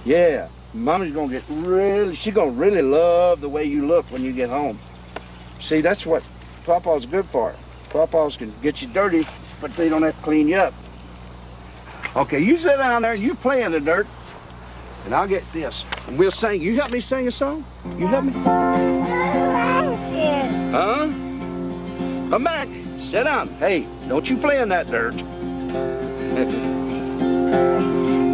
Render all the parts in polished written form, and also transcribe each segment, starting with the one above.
Yeah, Mama's gonna she's gonna really love the way you look when you get home. See, that's what Pawpaw's good for. Pawpaws can get you dirty, but they don't have to clean you up. Okay, you sit down there, you play in the dirt, and I'll get this. And we'll sing. You help me sing a song? You help me? Huh? Come back. Sit down. Hey, don't you play in that dirt.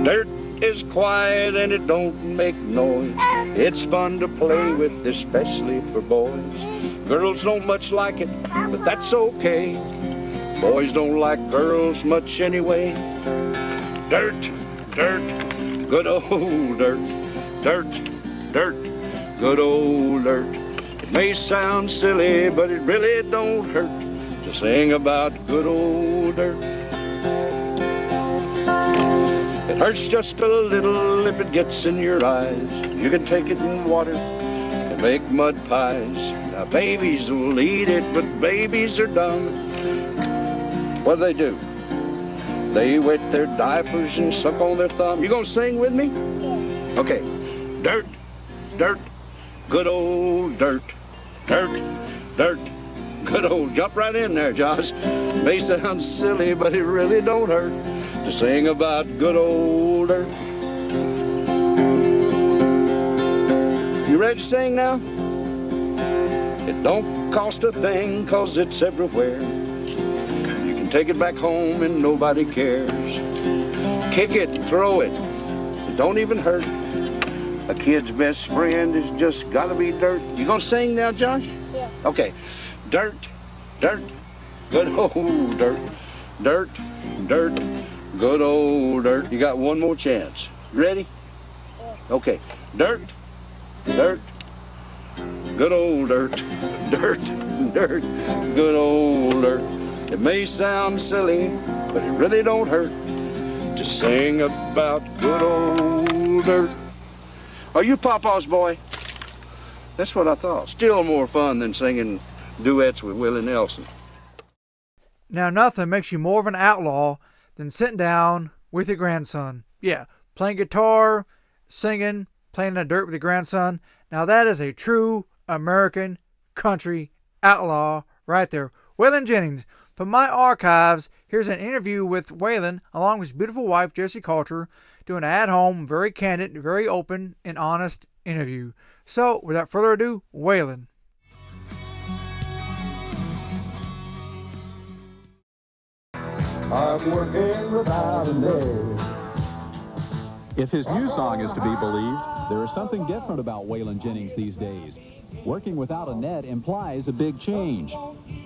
Dirt is quiet and it don't make noise. It's fun to play with, especially for boys. Girls don't much like it, but that's okay. Boys don't like girls much anyway. Dirt, dirt, good old dirt. Dirt, dirt, good old dirt. It may sound silly, but it really don't hurt to sing about good old dirt. It hurts just a little if it gets in your eyes. You can take it in water and make mud pies. Now babies will eat it, but babies are dumb. What do? They wet their diapers and suck on their thumb. You gonna sing with me? Okay. Dirt, dirt, good old dirt. Dirt, dirt, good old. Jump right in there, Josh. May sound silly, but it really don't hurt to sing about good old dirt. You ready to sing now? It don't cost a thing, 'cause it's everywhere. You can take it back home and nobody cares. Kick it, throw it. It don't even hurt. A kid's best friend is just gotta be dirt. You gonna sing now, Josh? Yeah. Okay. Dirt, dirt, good old dirt. Dirt, dirt, good old dirt. You got one more chance. Ready? Yeah. Okay. Dirt, dirt, good old dirt. Dirt, dirt, good old dirt. It may sound silly, but it really don't hurt to sing about good old dirt. Are you Pawpaw's boy? That's what I thought. Still more fun than singing duets with Willie Nelson. Now, nothing makes you more of an outlaw than sitting down with your grandson. Yeah, playing guitar, singing, playing in the dirt with your grandson. Now, that is a true American country outlaw right there. Waylon Jennings. From my archives, here's an interview with Waylon along with his beautiful wife, Jessi Coulter, doing an at-home, very candid, very open, and honest interview. So, without further ado, Waylon. I'm working without a net. If his new song is to be believed, there is something different about Waylon Jennings these days. Working without a net implies a big change.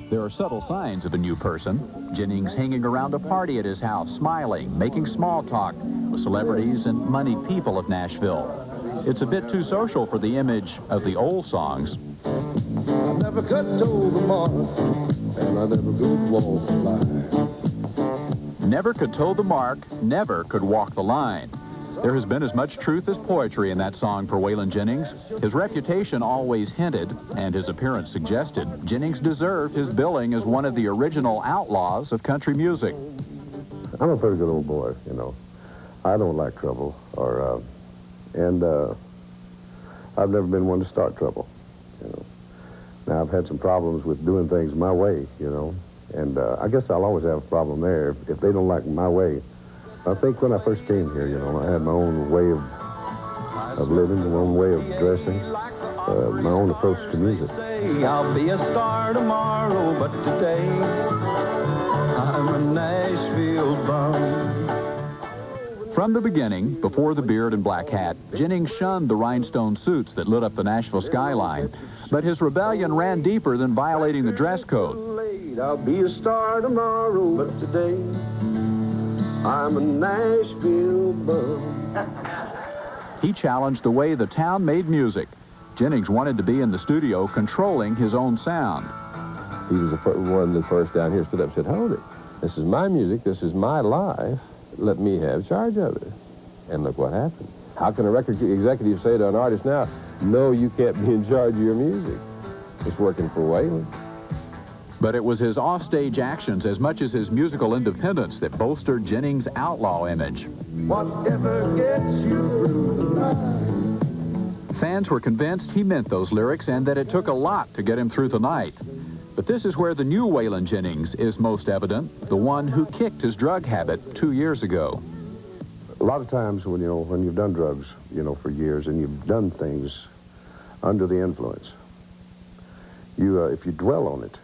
There are subtle signs of a new person. Jennings hanging around a party at his house, smiling, making small talk with celebrities and moneyed people of Nashville. It's a bit too social for the image of the old songs. I never could toe the mark, and I never could walk the line. Never could toe the mark, never could walk the line. There has been as much truth as poetry in that song for Waylon Jennings. His reputation always hinted, and his appearance suggested, Jennings deserved his billing as one of the original outlaws of country music. I'm a pretty good old boy, you know. I don't like trouble, and I've never been one to start trouble, you know. Now, I've had some problems with doing things my way, you know, and I guess I'll always have a problem there if they don't like my way. I think when I first came here, you know, I had my own way of living, my own way of dressing, my own approach to music. I'll be a star tomorrow, but today I'm a Nashville bum. From the beginning, before the beard and black hat, Jennings shunned the rhinestone suits that lit up the Nashville skyline. But his rebellion ran deeper than violating the dress code. I'll be a star tomorrow, but today I'm a Nashville bum. He challenged the way the town made music. Jennings wanted to be in the studio controlling his own sound. He was the one that first down here stood up and said, hold it. This is my music. This is my life. Let me have charge of it. And look what happened. How can a record executive say to an artist now, no, you can't be in charge of your music? It's working for Waylon. But it was his offstage actions as much as his musical independence that bolstered Jennings' outlaw image. Whatever gets you through the Fans were convinced he meant those lyrics and that it took a lot to get him through the night. But this is where the new Waylon Jennings is most evident, the one who kicked his drug habit 2 years ago. A lot of times when you've done drugs, for years, and you've done things under the influence, if you dwell on it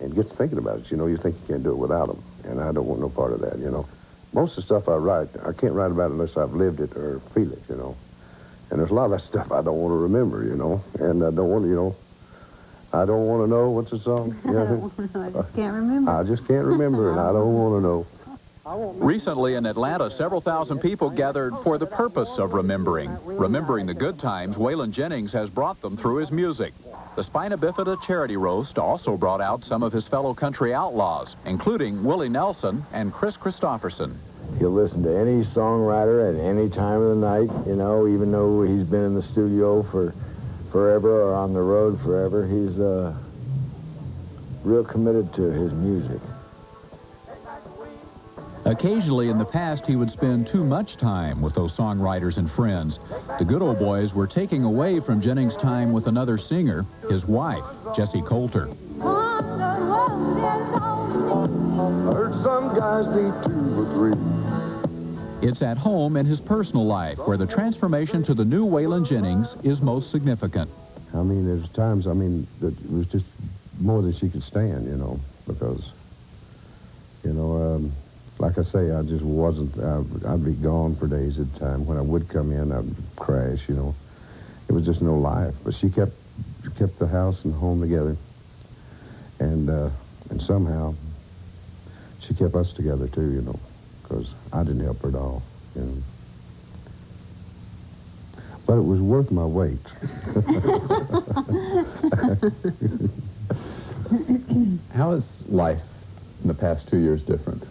and get to thinking about it, you think you can't do it without them. And I don't want no part of that, Most of the stuff I write, I can't write about it unless I've lived it or feel it, And there's a lot of that stuff I don't want to remember, And I don't want to, I don't want to know. What's the song? I just can't remember. I just can't remember, and I don't want to know. Recently in Atlanta, several thousand people gathered for the purpose of remembering the good times Waylon Jennings has brought them through his music. The Spina Bifida charity roast also brought out some of his fellow country outlaws, including Willie Nelson and Chris Christopherson. He'll listen to any songwriter at any time of the night, even though he's been in the studio for forever or on the road forever. He's real committed to his music. Occasionally in the past, he would spend too much time with those songwriters and friends. The good old boys were taking away from Jennings' time with another singer, his wife, Jessi Coulter. I heard some guys need 2 or 3. It's at home in his personal life where the transformation to the new Waylon Jennings is most significant. There's times, that it was just more than she could stand, because, like I say, I just wasn't, I'd be gone for days at a time. When I would come in, I'd crash, It was just no life. But she kept the house and home together. And somehow she kept us together too, because I didn't help her at all, But it was worth my wait. How is life in the past 2 years different?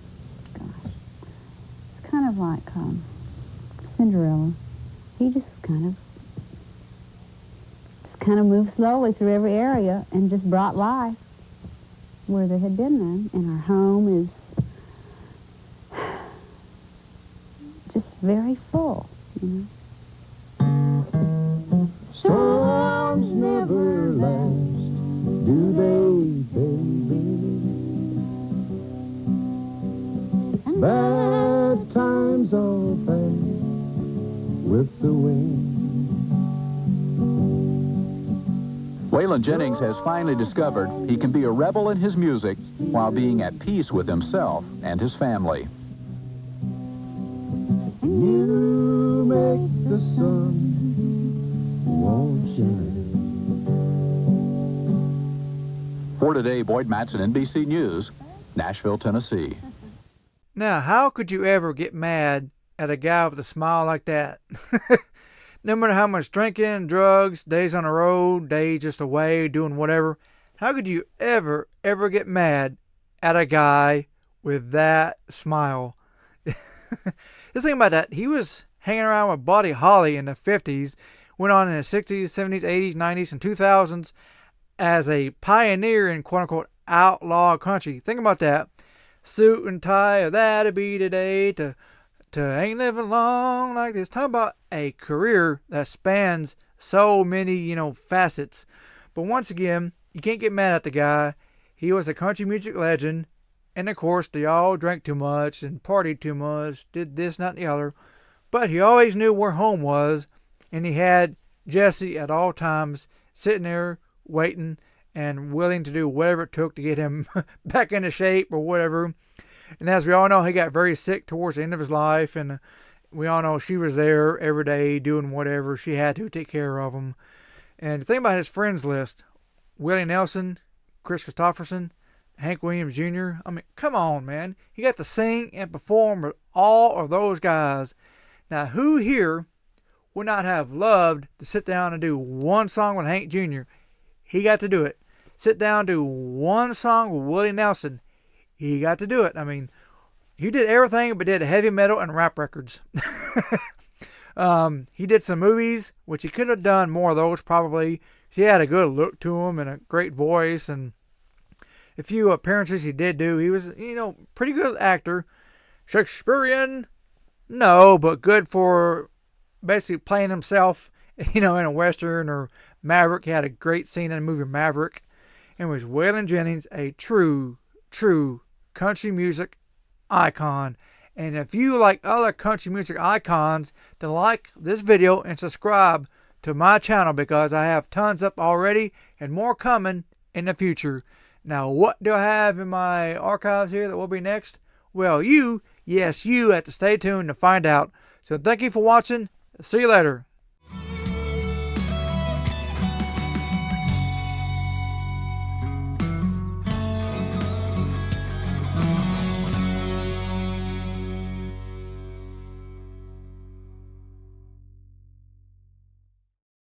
It's kind of like Cinderella. He just kind of moved slowly through every area and just brought life where there had been none. And our home is just very full, Storms never last, do they, baby? Bad times all fade with the wind. Waylon Jennings has finally discovered he can be a rebel in his music while being at peace with himself and his family. You make the sun won't shine. For today, Boyd Matson, NBC News, Nashville, Tennessee. Now, how could you ever get mad at a guy with a smile like that? No matter how much drinking, drugs, days on the road, days just away, doing whatever, how could you ever get mad at a guy with that smile? Just think about that. He was hanging around with Buddy Holly in the 50s, went on in the 60s, 70s, 80s, 90s, and 2000s as a pioneer in quote-unquote outlaw country. Think about that. Suit and tie, that'll be today, to ain't living long like this. Talk about a career that spans so many, facets. But once again, you can't get mad at the guy. He was a country music legend. And of course, they all drank too much and partied too much, did this, not the other. But he always knew where home was. And he had Jessi at all times sitting there waiting and willing to do whatever it took to get him back into shape or whatever. And as we all know, he got very sick towards the end of his life, and we all know she was there every day doing whatever she had to take care of him. And think about his friends list: Willie Nelson, Chris Christopherson, Hank Williams Jr. Come on, man. He got to sing and perform with all of those guys. Now, who here would not have loved to sit down and do one song with Hank Jr.? He got to do it. Sit down, do one song with Willie Nelson. He got to do it. He did everything but did heavy metal and rap records. He did some movies, which he could have done more of those probably. He had a good look to him and a great voice, and a few appearances he did do. He was, pretty good actor. Shakespearean? No, but good for basically playing himself in a Western, or Maverick. He had a great scene in the movie Maverick. Anyways, Waylon Jennings, a true country music icon. And if you like other country music icons, then like this video and subscribe to my channel, because I have tons up already and more coming in the future. Now, what do I have in my archives here that will be next? Well, you have to stay tuned to find out. So thank you for watching. See you later.